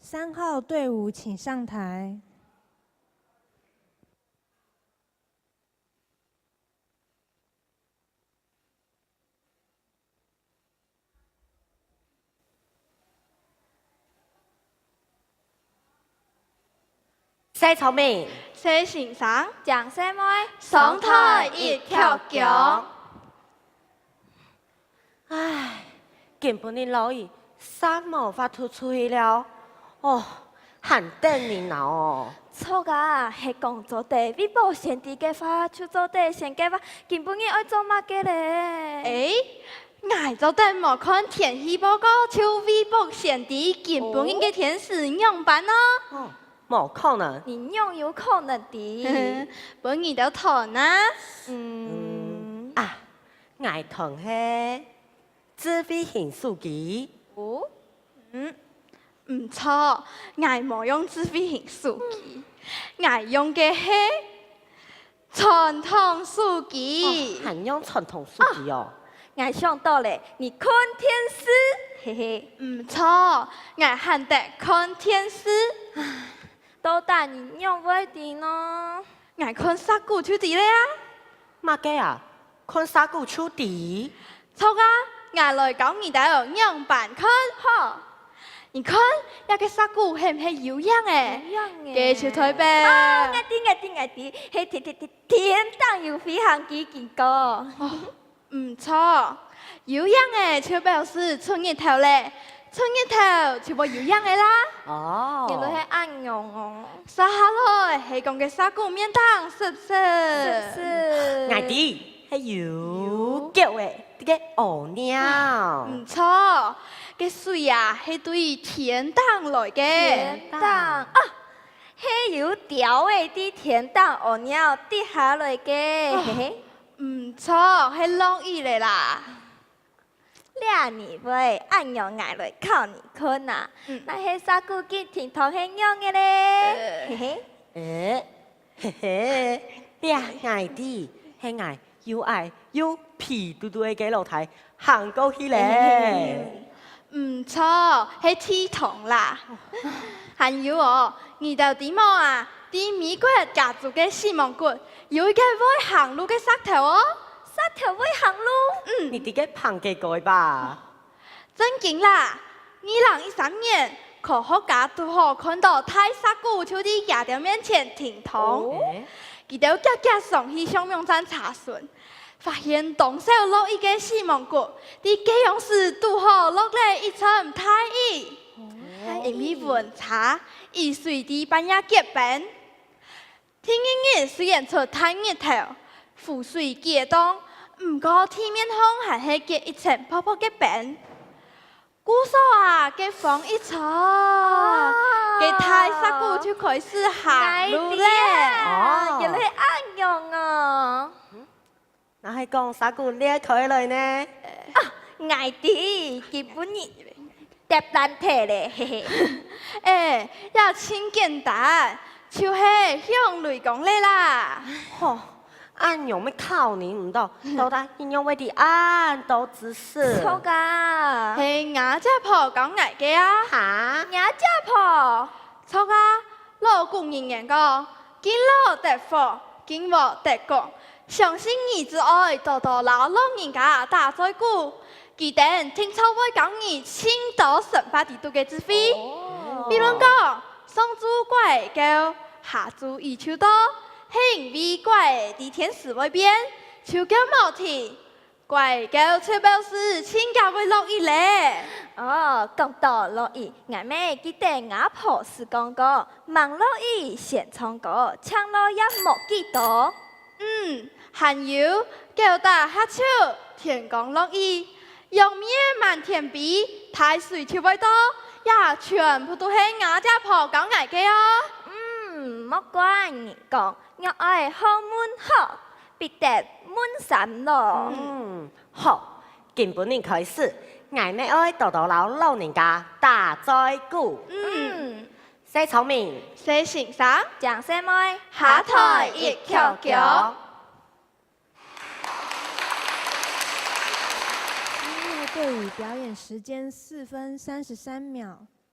3号队伍请上台。西草民，西先生，蒋西妹，上台一跳脚。唉，根本你老姨三毛发突出去了，哦，很等你闹哦。错噶，系讲做地微博先地嘅话，就做地先嘅话，根本你爱做乜嘅咧？我做地莫看天气报告，就微博先地，根本应该天时用办哦。冇可能，你用有可能的。本你都谈啊。我同係智慧型手機。哦，唔错，我冇用智慧型手機，我用嘅係傳統手機。還用傳統手機哦？我想到咧，你看电视，嘿嘿。唔错，我喊得看电視。都帶你用會啲咯。我看殺古手機咧啊！乜嘅啊？看啥古手機？錯啊！我來講你哋用版看呵。你看，一個殺古係唔係有樣誒？有樣誒。嘅小台唄。啊！我啲，係天當有飛行機見過。唔錯，有樣誒，就表示春日頭咧。春日頭全部有樣嘅啦。哦。原來係安樣哦。撒下來係講嘅殺古面湯，是不是？是。我啲係有腳誒，啲嘅鸚鳥。唔錯，嘅水啊係對天當來嘅。天當啊，係有條誒啲天當鸚鳥跌下來嘅。唔錯，係落雨嚟啦。倆你會按樣挨來靠你看啊，那係啥古機天堂係樣嘅咧？嘿嘿，倆愛啲係愛又愛又皮嘟嘟嘅樓梯行過去咧。唔錯，係天堂啦。還有哦，你到點麼啊？啲美國家族嘅西蒙谷有一個會行路嘅石頭哦。沙條會行路？你啲嘅棚嘅改吧？真勁啦！2013年，科學家都好看到太沙古就喺亞條面前停通，佢哋夾夾上去上面站查詢，發現當時落雨嘅西蒙古，啲機用時都好落嚟一層太雨，因為溫差，雨水啲半夜結冰，天氣雖然出太熱頭，湖水結凍。唔過天面空還係結一層泡泡嘅冰，姑嫂啊，嘅放一層，嘅太沙姑就開始行路咧。原來係安樣啊！嗯，那係講啥古裂開來呢？愛啲基本你搭難題咧，嘿嘿。要真簡單，就係向雷講咧啦。按樣咩考你唔到，到底應用為啲按到知識。錯噶，係雅家婆講嚟嘅啊。嚇？雅家婆。錯噶，老古人言講，見老得福，見禍得國。相信兒子愛多多老人家大在古，記得聽錯會講你青島神法地度嘅智慧。比如講，上主怪叫，下主意求多。因為怪啲天時會變，就叫冇天，怪叫卻表示天家會落雨咧。講到落雨，我咪記得我婆是講過，忙落雨先唱歌，唱落也冇幾多。還有叫大黑潮，天降落雨，用面滿天比，太水就會多，也全部都係我家婆講嚟嘅哦。莫怪你講，我愛好滿好，必得滿山咯。好，根本你開始，我咪愛多多老人家大在古。西草民，西先生，鄭西妹，下台一跳腳。队伍表演时间4分33秒。